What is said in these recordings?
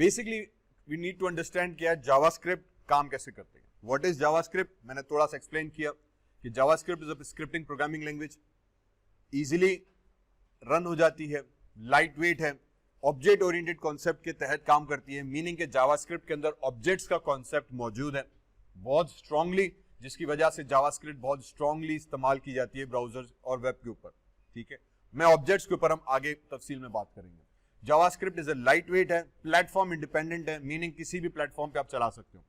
Basically we need to understand कि यार JavaScript काम कैसे करते हैं। व्हाट इज जावास्क्रिप्ट, मैंने थोड़ा सा एक्सप्लेन किया कि JavaScript is a scripting programming language, easily run हो जाती है, लाइट वेट है, ऑब्जेक्ट ओरिएंटेड कॉन्सेप्ट के तहत काम करती है, मीनिंग के जावास्क्रिप्ट के अंदर ऑब्जेक्ट्स का कॉन्सेप्ट मौजूद है बहुत स्ट्रांगली, जिसकी वजह से जावास्क्रिप्ट बहुत स्ट्रांगली इस्तेमाल की जाती है ब्राउजर और वेब के ऊपर। ठीक है, मैं ऑब्जेक्ट्स के ऊपर हम आगे तफसील में बात करेंगे। JavaScript is a light weight है, प्लेटफॉर्म इंडिपेंडेंट है, मीनिंग किसी भी प्लेटफॉर्म पे आप चला सकते हो,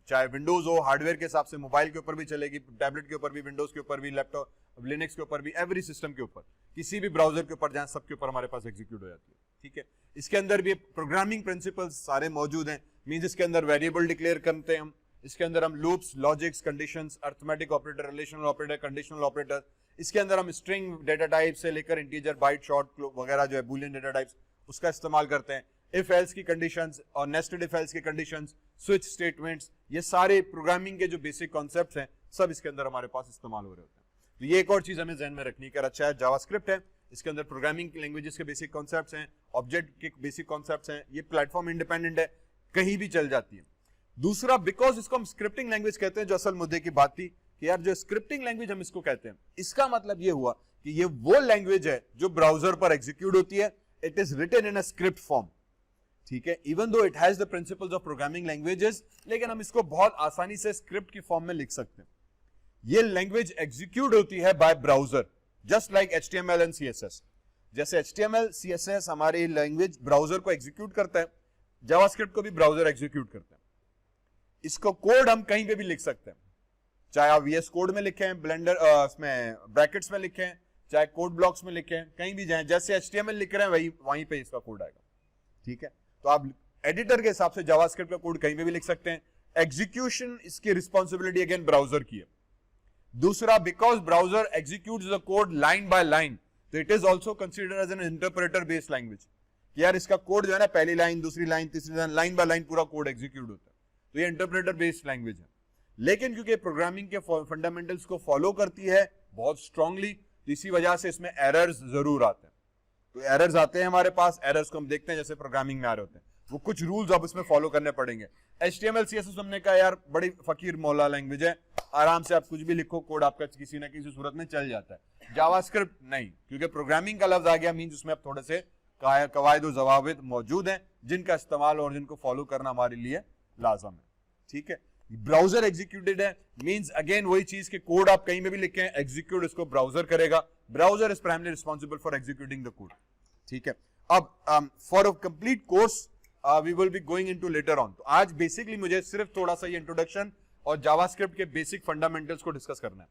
चाहे विंडोज हो, हार्डवेयर के हिसाब से मोबाइल के ऊपर भी चलेगी, टैबलेट के ऊपर भी, विंडोज के ऊपर भी, लैपटॉप लिनक्स के ऊपर भी, एवरी सिस्टम के ऊपर, किसी भी ब्राउजर के ऊपर जाए सबके ऊपर हमारे पास एग्जीक्यूट हो जाती है। ठीक है, इसके अंदर भी प्रोग्रामिंग प्रिंसिपल्स सारे मौजूद हैं, मींस इसके अंदर वेरिएबल डिक्लेयर करते हैं हम, इसके अंदर हम loops, logics, conditions, arithmetic operator, relational operator, conditional operator, इसके अंदर हम स्ट्रिंग डेटा टाइप से लेकर इंटीजर, बाइट, शॉर्ट वगैरह जो है बूलियन डेटा टाइप्स उसका इस्तेमाल करते हैं, इफ एल्स की कंडीशंस और नेस्टेड इफ एल्स की कंडीशंस, स्विच स्टेटमेंट्स, ये सारे प्रोग्रामिंग के जो बेसिक कॉन्सेप्ट्स हैं सब इसके अंदर हमारे पास इस्तेमाल हो रहे होते हैं। तो ये एक और चीज हमें ध्यान में रखनी है, अच्छा है जावास्क्रिप्ट है, इसके अंदर प्रोग्रामिंग लैंग्वेजेस के बेसिक कॉन्सेप्ट्स हैं, ऑब्जेक्ट के बेसिक कॉन्सेप्ट्स हैं, ये प्लेटफॉर्म इंडिपेंडेंट है, कहीं भी चल जाती है। दूसरा, बिकॉज इसको हम स्क्रिप्टिंग लैंग्वेज कहते हैं, जो असल मुद्दे की बात थी कि यार जो स्क्रिप्टिंग लैंग्वेज हम इसको कहते हैं, इसका मतलब ये हुआ कि ये वो लैंग्वेज है जो ब्राउजर पर एग्जीक्यूट होती है, it is written in a script form. ठीक है, even though it has the principles of programming languages, लेकिन हम इसको बहुत आसानी से स्क्रिप्ट की फॉर्म में लिख सकते हैं। ये लैंग्वेज एग्जीक्यूट होती है by browser, just like HTML and CSS। जैसे HTML, CSS हमारी लैंग्वेज ब्राउजर को एग्जीक्यूट करता है, जावास्क्रिप्ट को भी ब्राउजर एग्जीक्यूट करता है। इसको कोड हम कहीं पे भी लिख सकते हैं, चाहे आप VS कोड में लिखें, ब्लेंडर उसमें ब्रैकेट्स में लिखें, चाहे कोड ब्लॉक्स में लिखें, कहीं भी जाएं, जैसे HTML लिख रहे हैं वहीं पे इसका कोड आएगा। ठीक है, तो आप एडिटर के हिसाब से जावास्क्रिप्ट का कोड कहीं पे भी लिख सकते हैं। एग्जीक्यूशन इसकी रिस्पॉन्सिबिलिटी अगेन ब्राउजर की है। दूसरा, because browser executes the code line by line, तो it is also considered as an interpreter based language. यार इसका कोड जो है ना, पहली लाइन, दूसरी लाइन, तीसरी लाइन बाय लाइन पूरा कोड एग्जीक्यूट होता है, तो ये इंटरप्रेटर बेस्ड लैंग्वेज है। लेकिन क्योंकि प्रोग्रामिंग के फंडामेंटल्स को फॉलो करती है बहुत स्ट्रांगली, इसी वजह से इसमें एरर्स जरूर आते हैं। तो एरर्स आते हैं हमारे पास, एरर्स को हम देखते हैं जैसे प्रोग्रामिंग में आ रहे होते हैं, वो कुछ रूल्स अब इसमें फॉलो करने पड़ेंगे। HTML CSS हमने कहा यार बड़ी फकीर मौला लैंग्वेज है, आराम से आप कुछ भी लिखो, कोड आपका किसी ना किसी सूरत में चल जाता है। जावास्क्रिप्ट नहीं, क्योंकि प्रोग्रामिंग का लफ्ज आ गया, मींस उसमें अब थोड़े से कवायद और ज़वाबित मौजूद हैं जिनका इस्तेमाल और जिनको फॉलो करना हमारे लिए लाजम है। ठीक है, ब्राउजर एग्जीक्यूटेड है, मींस अगेन वही चीज के कोड आप कहीं में भी लिखें, एग्जीक्यूट इसको ब्राउजर करेगा, browser is primary responsible for executing the code. ठीक है, अब for a complete course we will be going into later on. तो आज बेसिकली मुझे सिर्फ थोड़ा सा ये इंट्रोडक्शन और जावास्क्रिप्ट के बेसिक फंडामेंटल्स को डिस्कस करना है।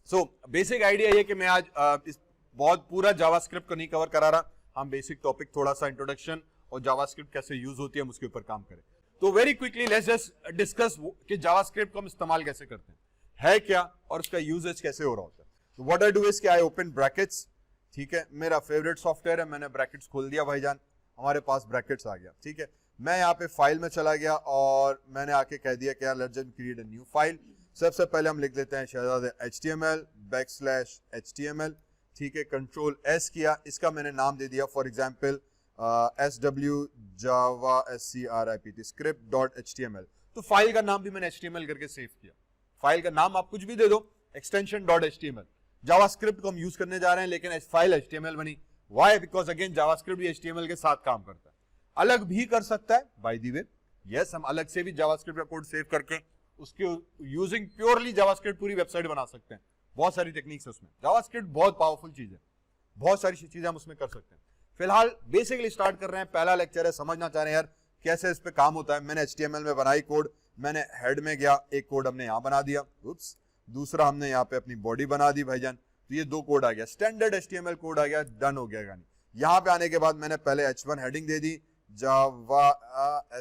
सो बेसिक आइडिया ये कि मैं आज इस बहुत पूरा जावास्क्रिप्ट को नहीं कवर करा रहा, हम बेसिक टॉपिक थोड़ा सा इंट्रोडक्शन और जावास्क्रिप्ट कैसे यूज होती है हम उसके ऊपर काम करें। तो very quickly let's just discuss कि जावास्क्रिप्ट को हम इस्तेमाल कैसे करते हैं, है क्या और उसका यूजेज कैसे हो रहा होता है। तो व्हाट आई डू इज कि आई ओपन ब्रैकेट्स। ठीक है, मेरा फेवरेट सॉफ्टवेयर है, मैंने ब्रैकेट्स खोल दिया भाईजान, हमारे पास ब्रैकेट्स आ गया। ठीक है, मैं यहाँ पे फाइल में चला गया और मैंने आके कह दिया कि यार let's just create a new file. सबसे पहले हम लिख लेते हैं शहजाद HTML/HTML। ठीक है, कंट्रोल S किया, इसका मैंने नाम दे दिया for example SW Java script script.html। तो फाइल का नाम भी मैंने HTML करके सेव किया। फाइल का नाम आप कुछ भी दे दो, एक्सटेंशन .html। जावास्क्रिप्ट को हम यूज करने जा रहे हैं लेकिन फाइल HTML बनी। व्हाई? बिकॉज अगेन जावास्क्रिप्ट भी HTML के साथ काम करता है, अलग भी कर सकता है बाय द वे। यस, हम अलग से भी जावास्क्रिप्ट का कोड सेव करके उसके यूजिंग प्योरली जावास्क्रिप्ट पूरी वेबसाइट बना सकते हैं। बहुत सारी टेक्निक्स है उसमें, जावास्क्रिप्ट बहुत पावरफुल चीज है, बहुत सारी चीजें हम उसमें कर सकते हैं। फिलहाल बेसिकली स्टार्ट कर रहे हैं, पहला लेक्चर है, समझना चाह रहे हैं यार कैसे इस पे काम होता है। मैंने HTML में बनाई कोड, मैंने हेड में गया, एक कोड हमने यहाँ बना दिया, उप्स, दूसरा हमने यहाँ पे अपनी बॉडी बना दी भाईजान, तो ये दो कोड आ गया, स्टैंडर्ड HTML कोड आ गया, डन हो गया गानी। यहाँ पे आने के बाद मैंने पहले H1 हेडिंग दे दी, जावा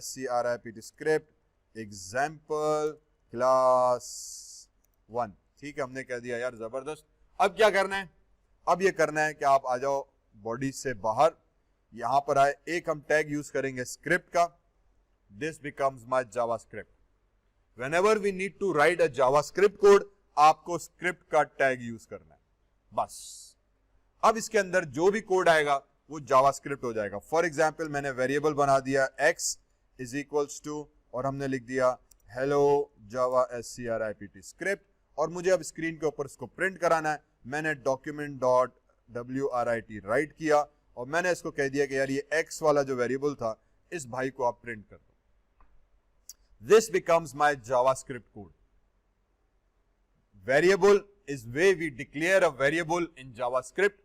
script स्क्रिप्ट एग्जाम्पल क्लास 1। ठीक है, हमने कह दिया यार जबरदस्त। अब क्या करना है? अब ये करना है कि आप आ जाओ बॉडी से बाहर, यहां पर आए, एक हम टैग यूज करेंगे स्क्रिप्ट का, this becomes my JavaScript. Whenever we need to write a JavaScript code, आपको स्क्रिप्ट का टैग यूज करना है बस। अब इसके अंदर जो भी कोड आएगा वो जावास्क्रिप्ट हो जाएगा। फॉर एग्जाम्पल मैंने वेरिएबल बना दिया x, इज इक्वल्स टू, और हमने लिख दिया हेलो जावा script स्क्रिप्ट, और मुझे अब स्क्रीन के ऊपर इसको प्रिंट कराना है। मैंने डॉक्यूमेंट डॉट writ राइट किया और मैंने इसको कह दिया कि यार ये x वाला जो वेरिएबल था इस भाई को आप प्रिंट कर दो। This becomes my JavaScript code. Variable is way we declare a variable in JavaScript.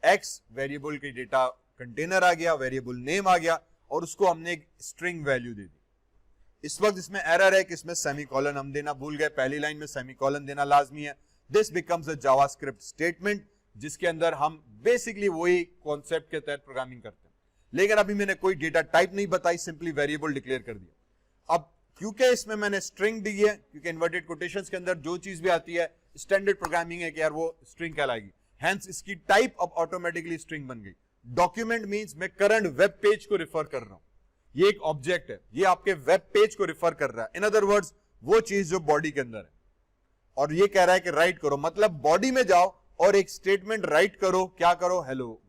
x variable की डेटा कंटेनर आ गया, वेरिएबल नेम आ गया, और उसको हमने एक स्ट्रिंग वैल्यू दे दी। इस वक्त इसमें एरर है कि इसमें सेमीकोलन हम देना भूल गए, पहली लाइन में सेमीकोलन देना लाजमी है। This becomes a JavaScript statement, जिसके अंदर हम बेसिकली वही कॉन्सेप्ट के तहत प्रोग्रामिंग करते हैं, लेकिन अभी मैंने कोई डेटा टाइप नहीं बताई, सिंपली वेरिएबल डिक्लेयर कर दिया। अब क्योंकि इसमें मैंने स्ट्रिंग दी है, क्योंकि इन्वर्टेड कोटेशंस के अंदर जो चीज भी आती है स्टैंडर्ड प्रोग्रामिंग है कि यार वो स्ट्रिंग कहलाएगी, हेंस इसकी टाइप अब ऑटोमेटिकली स्ट्रिंग बन गई। डॉक्यूमेंट मींस मैं करंट वेब पेज को रिफर कर रहा हूं, ये एक ऑब्जेक्ट है, ये आपके वेब पेज को रिफर कर रहा है। इन अदर वर्ड्स वो चीज जो बॉडी के अंदर है, और ये कह रहा है कि राइट करो, मतलब बॉडी में जाओ और एक स्टेटमेंट राइट करो, क्या करो, हेलो।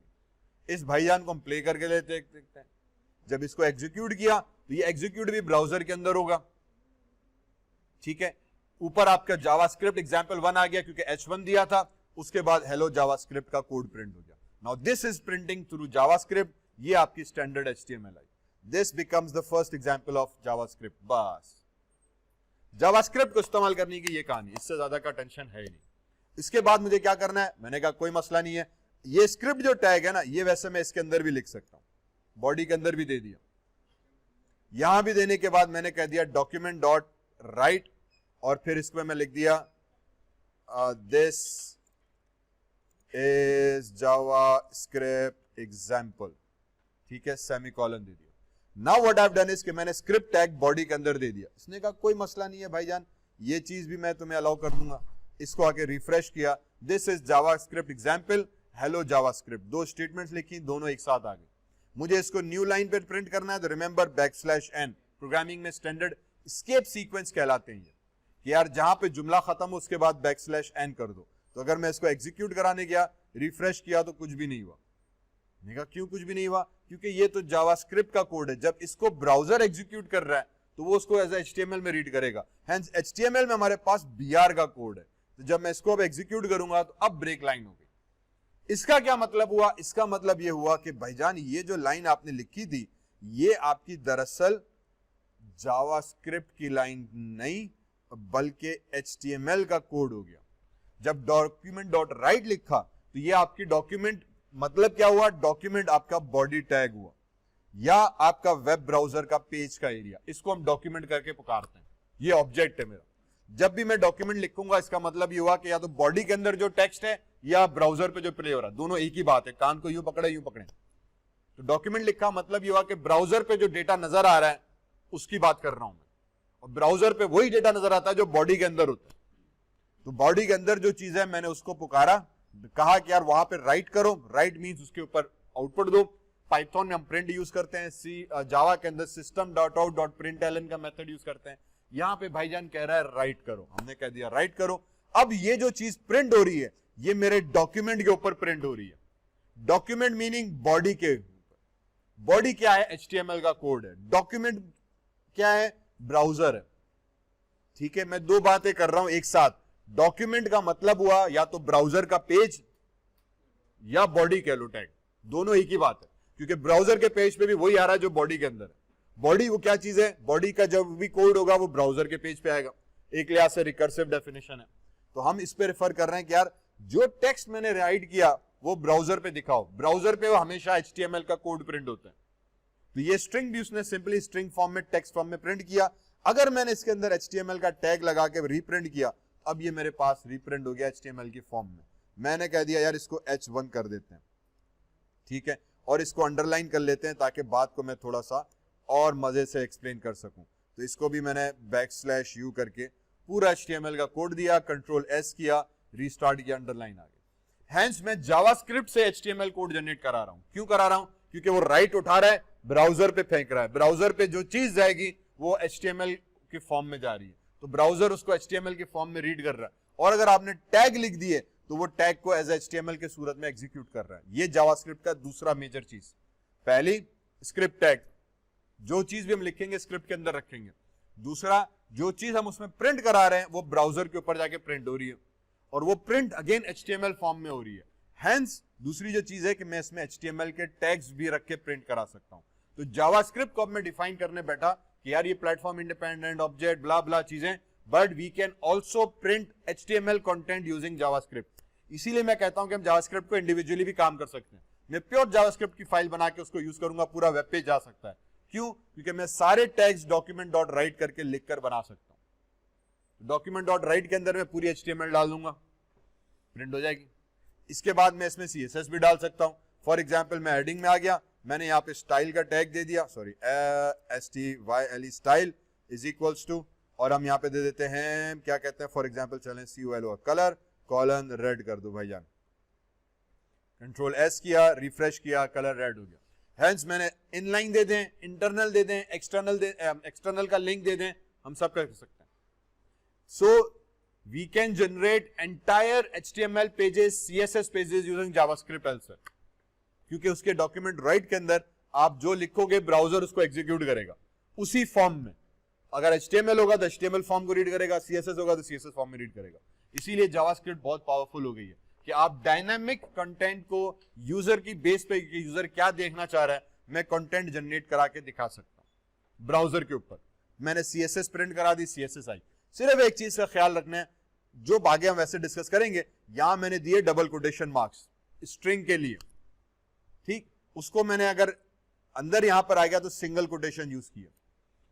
इस भाईजान को हम प्ले करके देखते हैं। जब इसको एग्जीक्यूट किया तो ये एग्जीक्यूट भी ब्राउजर के अंदर होगा, ठीक है। ऊपर आपका जावास्क्रिप्ट एग्जांपल 1 आ गया क्योंकि h1 दिया था, उसके बाद हेलो जावास्क्रिप्ट का कोड प्रिंट हो गया। Now this is printing through JavaScript, ये आपकी standard HTML I. This becomes the first example of JavaScript. बस जावास्क्रिप्ट को इस्तेमाल करने की ये कहानी, इससे ज्यादा का टेंशन है ही नहीं। इसके बाद मुझे क्या करना है, मैंने कहा कोई मसला नहीं है, ये स्क्रिप्ट जो टैग है ना, ये वैसे मैं इसके अंदर भी लिख सकता हूं, बॉडी के अंदर भी दे दिया। यहां भी देने के बाद मैंने कह दिया डॉक्यूमेंट डॉट राइट, और फिर इसमें मैं लिख दिया दिस इज जावास्क्रिप्ट एग्जांपल, ठीक है, सेमीकोलन दे दिया। Now what I have done is कि मैंने स्क्रिप्ट टैग बॉडी के अंदर दे दिया। इसने कहा कोई मसला नहीं है भाईजान, ये चीज भी मैं तुम्हें अलाउ कर दूंगा। इसको आके रिफ्रेश किया, this is JavaScript example, hello JavaScript, दो स्टेटमेंट्स लिखी, दोनों एक साथ आ गई। मुझे इसको न्यू लाइन पे प्रिंट करना है तो रिमेंबर \n, प्रोग्रामिंग में स्टैंडर्ड एस्केप सीक्वेंस कहलाते हैं ये, कि यार जहां पे जुमला खत्म हो उसके बाद \n कर दो। तो अगर मैं इसको एग्जीक्यूट कराने गया, रिफ्रेश किया तो कुछ भी नहीं हुआ। मैंने कहा क्यों कुछ भी नहीं हुआ, क्योंकि ये तो जावास्क्रिप्ट का कोड है, जब इसको ब्राउजर एग्जीक्यूट कर रहा है तो वो उसको एज HTML में रीड करेगा। हेंस HTML में हमारे पास BR का कोड है, तो जब मैं इसको अब एग्जीक्यूट करूंगा तो अब ब्रेक लाइन हो गई। इसका क्या मतलब हुआ, इसका मतलब ये हुआ कि भाईजान ये जो लाइन आपने लिखी थी ये आपकी दरअसल जावास्क्रिप्ट की लाइन नहीं बल्कि HTML का कोड हो गया। जब डॉक्यूमेंट डॉट राइट लिखा तो ये आपकी डॉक्यूमेंट, मतलब क्या हुआ, डॉक्यूमेंट आपका बॉडी टैग हुआ या आपका वेब ब्राउजर का पेज का एरिया, इसको हम डॉक्यूमेंट करके पुकारते हैं। ये ऑब्जेक्ट है मेरा। जब भी मैं डॉक्यूमेंट लिखूंगा इसका मतलब ये हुआ कि या तो बॉडी के अंदर जो टेक्स्ट है या ब्राउजर पे जो प्ले हो रहा है, दोनों एक ही बात है, कान को यूं पकड़े यूं पकड़े। तो डॉक्यूमेंट लिखा मतलब ये हुआ कि ब्राउजर पे जो डेटा नजर आ रहा है उसकी बात कर रहा हूं मैं, और ब्राउजर पे वही डेटा नजर आता है जो बॉडी के अंदर होता है। तो बॉडी के अंदर जो चीज है मैंने उसको पुकारा, कहा कि यार वहां पे राइट करो, राइट मींस उसके ऊपर आउटपुट दो। पाइथन में हम प्रिंट यूज करते हैं, जावा के अंदर system.out.println का मेथड यूज करते हैं। यहां पे भाईजान कह रहा है राइट करो, हमने कह दिया राइट करो। अब ये जो चीज प्रिंट हो रही है ये मेरे डॉक्यूमेंट के ऊपर प्रिंट हो रही है। डॉक्यूमेंट मीनिंग बॉडी के ऊपर। बॉडी क्या है, HTML का कोड है। डॉक्यूमेंट क्या है, ब्राउजर है। ठीक है, मैं दो बातें कर रहा हूं एक साथ। डॉक्यूमेंट का मतलब हुआ या तो ब्राउजर का पेज या बॉडी कह लो टैग, दोनों एक ही बात है, क्योंकि ब्राउजर के पेज पे भी वही आ रहा है जो बॉडी के अंदर है। बॉडी वो क्या चीज है, बॉडी का जब भी कोड होगा वो ब्राउजर के पेज पे आएगा, एक लिहाज से रिकर्सिव डेफिनेशन है। तो हम इस पे रेफर कर रहे हैं कि यार जो टेक्स्ट मैंने राइट किया वो ब्राउजर पे दिखाओ। ब्राउजर पे वो हमेशा HTML का कोड प्रिंट होता है। तो ये स्ट्रिंग भी उसने सिंपली स्ट्रिंग फॉर्म में, टेक्स्ट फॉर्म में प्रिंट किया। अगर मैंने इसके अंदर HTML का टैग लगा के रीप्रिंट किया, अब ये मेरे पास रीप्रिंट हो गया HTML की फॉर्म में। मैंने कह दिया यार इसको H1 कर देते हैं, ठीक है, और इसको अंडरलाइन कर लेते हैं ताकि बात को मैं थोड़ा सा और मजे से एक्सप्लेन कर सकूं। तो इसको भी मैंने \u करके पूरा HTML का कोड दिया, Ctrl+S किया, रीस्टार्ट किया, अंडरलाइन आ गया। हेंस मैं जावास्क्रिप्ट से HTML कोड जनरेट करा रहा हूं। क्यों करा रहा हूं, क्योंकि वो राइट उठा रहा है, ब्राउजर पे फेंक रहा है। ब्राउजर पे जो चीज जाएगी वो HTML की फॉर्म में जा रही है, तो ब्राउजर उसको HTML की फॉर्म में रीड कर रहा है। और अगर आपने टैग लिख दिए तो वो टैग को एज HTML के सूरत में एग्जीक्यूट कर रहा है। ये जावास्क्रिप्ट का दूसरा मेजर चीज। पहली स्क्रिप्ट टैग, जो चीज भी हम लिखेंगे स्क्रिप्ट के अंदर रखेंगे। दूसरा, जो चीज हम उसमें प्रिंट करा रहे हैं वो ब्राउजर के ऊपर जाके प्रिंट हो रही है, और वो प्रिंट अगेन HTML फॉर्म में हो रही है। हैंस दूसरी जो चीज है कि मैं इसमें HTML के टैग्स भी रख के प्रिंट करा सकता हूं। तो जावास्क्रिप्ट को अब मैं डिफाइन करने बैठा कि यार ये platform independent object blah blah चीजें, but we can also print HTML content using JavaScript. इसीलिए मैं कहता हूं कि हम जावास्क्रिप्ट को इंडिविजुअली भी काम कर सकते हैं। मैं प्योर जावास्क्रिप्ट की फाइल बना के उसको यूज करूंगा, पूरा वेब पेज जा सकता है। क्यों? क्योंकि मैं सारे टैग्स document.write करके लिखकर बना सकता हूं। document.write के अंदर मैं पूरी HTML डाल दूंगा, प्रिंट हो जाएगी। इसके बाद मैं इसमें CSS भी डाल सकता हूं। फॉर एग्जाम्पल मैं हेडिंग में आ गया, मैंने यहाँ पे स्टाइल का टैग दे दिया, sorry STYLE style is equals to, और हम यहाँ पे दे देते हैं क्या कहते हैं, फॉर एग्जाम्पल चलें COLO कलर कॉलन रेड कर दो भाईजान। कंट्रोल S किया, रिफ्रेश किया, कलर रेड हो गया। हेंस मैंने इनलाइन दे दें, इंटरनल दे दें, एक्सटर्नल का लिंक दे दें, हम सब कर सकते हैं। So we can generate entire HTML pages, CSS pages using JavaScript also, क्योंकि उसके document.write के अंदर आप जो लिखोगे ब्राउजर उसको एग्जीक्यूट करेगा उसी फॉर्म में। अगर HTML होगा तो HTML फॉर्म को रीड करेगा, CSS होगा तो CSS फॉर्म में रीड करेगा। इसीलिए जावास्क्रिप्ट बहुत पावरफुल हो गई है कि आप डायनामिक कंटेंट को यूजर की बेस पे, यूजर क्या देखना चाह रहा है, मैं कंटेंट जनरेट करा के दिखा सकता हूं ब्राउजर के ऊपर। मैंने CSS प्रिंट करा दी, CSS आई। सिर्फ एक चीज का ख्याल रखना है, जो आगे हम वैसे डिस्कस करेंगे, यहां मैंने दिए डबल कोटेशन मार्क्स स्ट्रिंग के लिए, ठीक। उसको मैंने अगर अंदर यहां पर आ गया तो सिंगल कोटेशन यूज किया,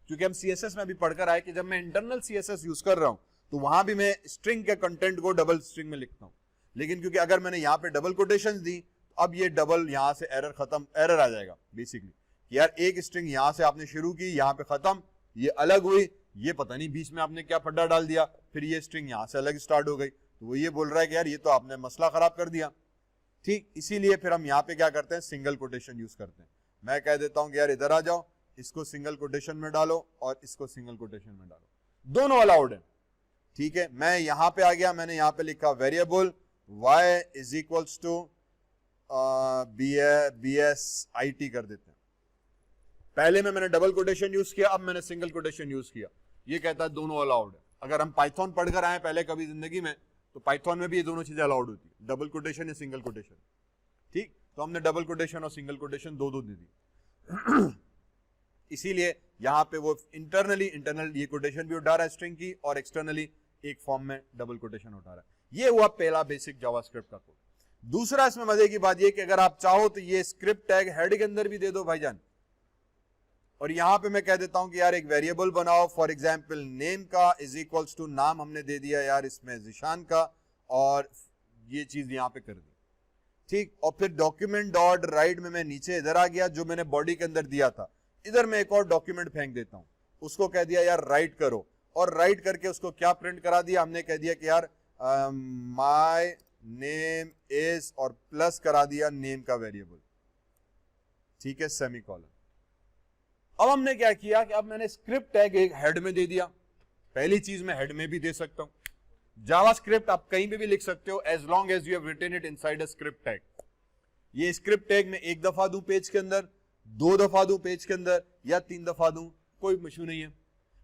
क्योंकि हम CSS में अभी पढ़कर आए कि जब मैं इंटरनल CSS यूज कर रहा हूं तो वहां भी मैं स्ट्रिंग के कंटेंट को डबल स्ट्रिंग में लिखता हूं। लेकिन क्योंकि अगर मैंने यहां पे डबल कोटेशन दी, अब ये डबल यहां से एरर खत्म, एरर आ जाएगा बेसिकली कि यार एक स्ट्रिंग यहां से आपने शुरू की, यहां पे खत्म, ये अलग हुई, ये पता नहीं बीच में आपने क्या फड्डा डाल दिया, फिर ये स्ट्रिंग यहां से अलग स्टार्ट हो गई, तो वो ये बोल रहा है कि यार ये तो आपने मसला खराब कर दिया, ठीक। इसीलिए फिर हम यहाँ पे क्या करते हैं, सिंगल कोटेशन यूज करते हैं। मैं कह देता हूं कि यार इधर आ जाओ, इसको सिंगल कोटेशन में डालो और इसको सिंगल कोटेशन में डालो, दोनों अलाउड है, ठीक है। मैं यहां पे आ गया, मैंने यहां पे लिखा variable y is equals to BSIT कर देते हैं। पहले में मैंने डबल कोटेशन यूज किया, अब मैंने सिंगल कोटेशन यूज किया। ये कहता है दोनों अलाउड है। अगर हम पाइथन पढ़कर आए पहले कभी जिंदगी में, तो पाइथन में भी ये दोनों चीजें अलाउड होती है, डबल कोटेशन या सिंगल कोटेशन, ठीक। तो हमने डबल कोटेशन और सिंगल कोटेशन दो दे दी। इसीलिए यहां पे वो इंटरनल ये कोटेशन भी उठा रहा है स्ट्रिंग की, और एक्सटर्नली एक फॉर्म में डबल कोटेशन उठा रहा है। ये हुआ पहला बेसिक जावास्क्रिप्ट का कोड। दूसरा इसमें मजे की बात ये कि अगर आप चाहो तो ये स्क्रिप्ट टैग हेड के अंदर भी दे दो भाईजान, और यहां पे मैं कह देता हूं कि यार एक वेरिएबल बनाओ, फॉर एग्जांपल नेम का इज इक्वल्स टू, नाम हमने दे दिया यार इसमें जिशान का, और ये चीज यहां पे कर दी, ठीक। और फिर document.write में मैं नीचे इधर आ गया, जो मैंने बॉडी के अंदर दिया था, इधर मैं एक और डॉक्यूमेंट फेंक देता हूं, उसको कह दिया यार राइट करो, और राइट करके उसको क्या प्रिंट करा दिया हमने, कह दिया कि यार माय नेम इज, और प्लस करा दिया नेम का वेरिएबल, ठीक है, सेमीकोलन। अब हमने क्या किया कि अब मैंने स्क्रिप्ट टैग एक हेड में दे दिया। पहली चीज मैं हेड में भी दे सकता हूं। जावास्क्रिप्ट आप कहीं पे भी लिख सकते हो, as long as you have written it inside a script tag. ये स्क्रिप्ट टैग में एक दफा दूं पेज के अंदर, दो दफा दूं पेज के अंदर, या तीन दफा दूं, कोई इशू नहीं है।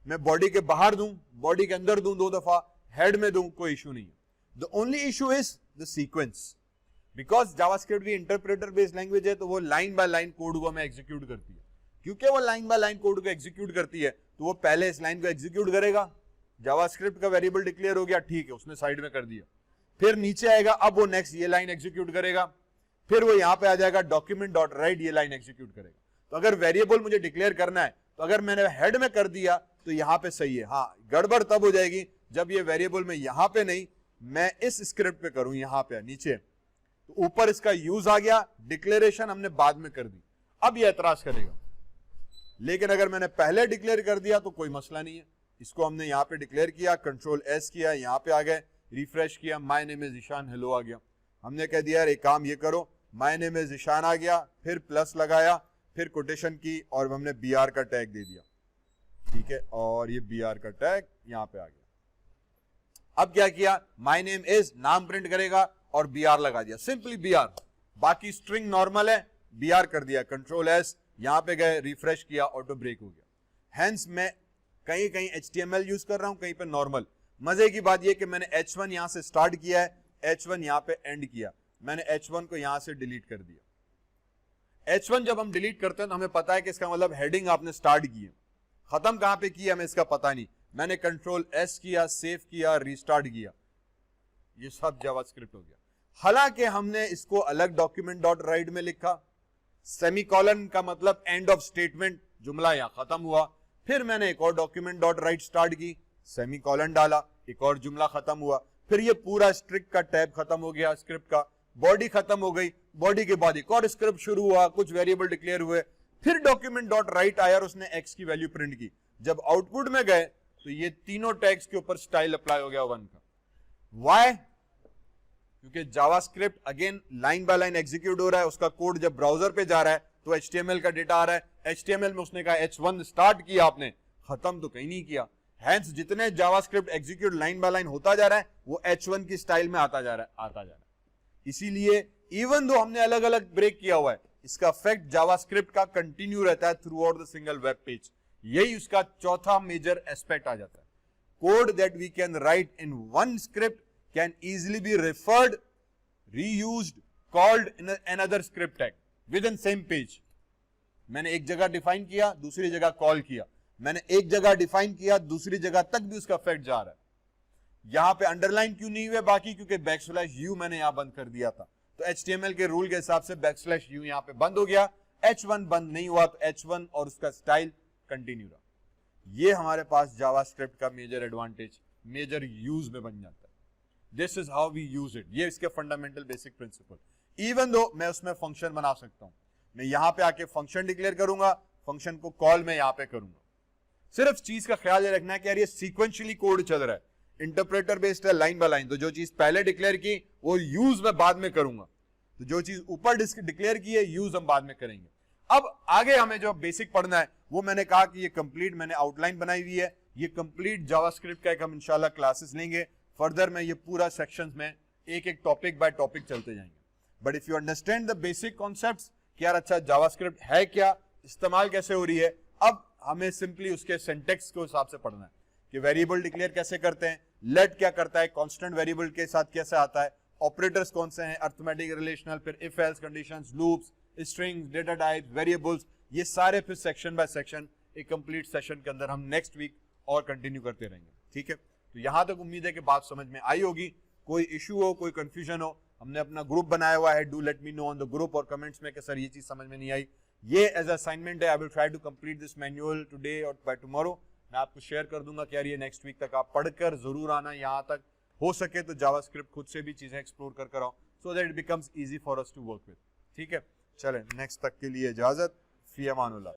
मैं बॉडी के बाहर दूं, बॉडी के अंदर दूं, दो दफा हेड में दूं, कोई इशू नहीं है। The only issue is the sequence, because JavaScript भी इंटरप्रेटर बेस्ड लैंग्वेज है, तो वो लाइन बाय लाइन कोड को हमें एग्जीक्यूट करती है। क्योंकि वो लाइन बाय लाइन कोड को एग्जीक्यूट करती है, तो वो पहले इस लाइन को एग्जीक्यूट करेगा। जावास्क्रिप्ट का वेरिएबल डिक्लेयर हो गया, ठीक है, उसने साइड में कर दिया, फिर नीचे आएगा, अब वो नेक्स्ट ये लाइन एग्जीक्यूट करेगा, फिर वो यहां पे आ जाएगा document.write, ये लाइन एग्जीक्यूट करेगा। तो अगर वेरिएबल मुझे डिक्लेयर करना है, तो अगर मैंने हेड में कर दिया तो यहां पे सही है। हाँ, गड़बड़ तब हो जाएगी जब ये वेरिएबल में यहां पे नहीं, मैं इस स्क्रिप्ट पे करूं, यहां पे नीचे, तो ऊपर इसका यूज आ गया, डिक्लेरेशन हमने बाद में कर दी, अब ये एतराज करेगा। लेकिन अगर मैंने पहले डिक्लेयर कर दिया तो कोई मसला नहीं है। इसको हमने यहां पे डिक्लेयर किया, कंट्रोल S किया, यहां पे आ गए, रिफ्रेश किया, my name is Ishaan, hello आ गया। हमने कह दिया यार एक काम ये करो, माय नेम इज ईशान आ गया, फिर प्लस लगाया, फिर कोटेशन की, और हमने BR का टैग दे दिया, ठीक है, और ये BR का टैग यहां पे आ गया। अब क्या किया, माय नेम इज नाम प्रिंट करेगा और BR लगा दिया, सिंपली BR, बाकी स्ट्रिंग नॉर्मल है, BR कर दिया, कंट्रोल S, यहां पे गए, रिफ्रेश किया, ऑटो ब्रेक हो गया। हेंस मैं कहीं कहीं HTML यूज कर रहा हूं, कहीं पे नॉर्मल। मजे की बात यह कि मैंने H1 यहां से स्टार्ट किया है, H1 यहां पे एंड किया, मैंने H1 को यहां से डिलीट कर दिया। H1 जब हम डिलीट करते हैं तो हमें पता है कि इसका मतलब हेडिंग आपने स्टार्ट की है, खत्म कहां पे की है हमें इसका पता नहीं। मैंने कंट्रोल S किया, सेव किया, रीस्टार्ट किया, ये सब जावास्क्रिप्ट हो गया। हालांकि हमने इसको अलग डॉक्यूमेंट डॉट राइट में लिखा, सेमीकोलन का मतलब एंड ऑफ स्टेटमेंट, जुमला यहां खत्म हुआ। फिर मैंने एक और डॉक्यूमेंट डॉट राइट स्टार्ट की, सेमीकोलन डाला, एक और जुमला खत्म हुआ। फिर ये पूरा स्ट्रिक्ट का टैब खत्म हो गया, स्क्रिप्ट का बॉडी खत्म हो गई, बॉडी के बाद एक और स्क्रिप्ट शुरू हुआ, कुछ वेरिएबल डिक्लेयर हुए। फिर डॉक्यूमेंट डॉट राइट आया और उसने एक्स की वैल्यू प्रिंट की। जब आउटपुट में गए तो ये तीनों टैग्स के ऊपर स्टाइल अप्लाई हो गया 1 का। वाई? क्योंकि JavaScript again line by line execute हो रहा है, उसका कोड जब ब्राउजर पे जा रहा है तो HTML का डेटा आ रहा है। HTML में उसने कहा H1 स्टार्ट किया, आपने खत्म तो कहीं नहीं किया। हैंस जितने JavaScript execute line by line होता जा रहा है वो H1 की स्टाइल में आता जा रहा है। इसीलिए इवन दो हमने अलग अलग ब्रेक किया हुआ है, इसका इफेक्ट जावास्क्रिप्ट का कंटिन्यू रहता है throughout the single web page. यही उसका चौथा मेजर एस्पेक्ट आ जाता है। Code that we can write in one script can easily be referred, reused, called in another script tag within same page. मैंने एक जगह डिफाइन किया, दूसरी जगह कॉल किया, मैंने एक जगह डिफाइन किया, दूसरी जगह तक भी उसका इफेक्ट जा रहा है। यहां पे अंडरलाइन क्यों नहीं हुए बाकी? क्योंकि बैकस्लैश u मैंने यहां बंद कर दिया था, तो HTML के रूल के हिसाब से बैकस्लैश u यहां पे बंद हो गया। H1 बंद नहीं हुआ तो H1 और उसका स्टाइल कंटिन्यू रहा। ये हमारे पास जावास्क्रिप्ट का मेजर एडवांटेज, मेजर यूज में बन जाता है। This is how we use it. ये इसके fundamental basic principle. Even though मैं उसमें फंक्शन बना सकता हूं, मैं यहां पे आके फंक्शन डिक्लेयर करूंगा, फंक्शन को कॉल मैं यहां पे करूंगा। सिर्फ चीज का ख्याल ये रखना है कि यार ये सीक्वेंशियली कोड चल रहा है, इंटरप्रेटर बेस्ड है, लाइन बाय लाइन। तो जो चीज पहले डिक्लेयर की वो यूज मैं बाद में करूंगा, तो जो चीज ऊपर डिक्लेयर की है यूज हम बाद में करेंगे। अब आगे हमें जो बेसिक पढ़ना है वो मैंने कहा कि ये कंप्लीट मैंने आउटलाइन बनाई हुई है, ये कंप्लीट जावास्क्रिप्ट का एक हम इंशाल्लाह क्लासेस लेंगे। फर्दर में ये पूरा सेक्शंस में एक एक टॉपिक बाय टॉपिक चलते जाएंगे। But if you understand the basic concepts कि यार अच्छा जावास्क्रिप्ट है क्या, इस्तेमाल कैसे हो रही है, अब हमें सिंपली उसके सिंटेक्स के हिसाब से पढ़ना है कि वेरिएबल डिक्लेयर कैसे करते हैं, लेट क्या करता है, कांस्टेंट वेरिएबल के साथ कैसे आता है, ऑपरेटर्स कौन से हैं, अरिथमेटिक, रिलेशनल, फिर if else conditions, loops, strings, data types, variables, ये सारे फिर सेक्शन बाय सेक्शन एक कंप्लीट सेशन के अंदर हम नेक्स्ट वीक और कंटिन्यू करते रहेंगे। ठीक है, तो यहां तक उम्मीद है कि बात समझ में आई होगी। कोई इशू हो, कोई कंफ्यूजन हो, हमने अपना ग्रुप बनाया हुआ है, do let me know on the group और कमेंट्स में कि सर ये चीज समझ में नहीं आई। ये एज असाइनमेंट है, I will try to complete this manual today और बाय टुमारो। मैं आपको शेयर कर दूंगा कि यार ये नेक्स्ट वीक तक आप पढ़कर जरूर आना। यहाँ तक हो सके तो जावास्क्रिप्ट खुद से भी चीजें एक्सप्लोर कर आओ, so that it becomes easy for us to work with. ठीक है, चलें नेक्स्ट तक के लिए इजाजत, फी अमानुल्लाह।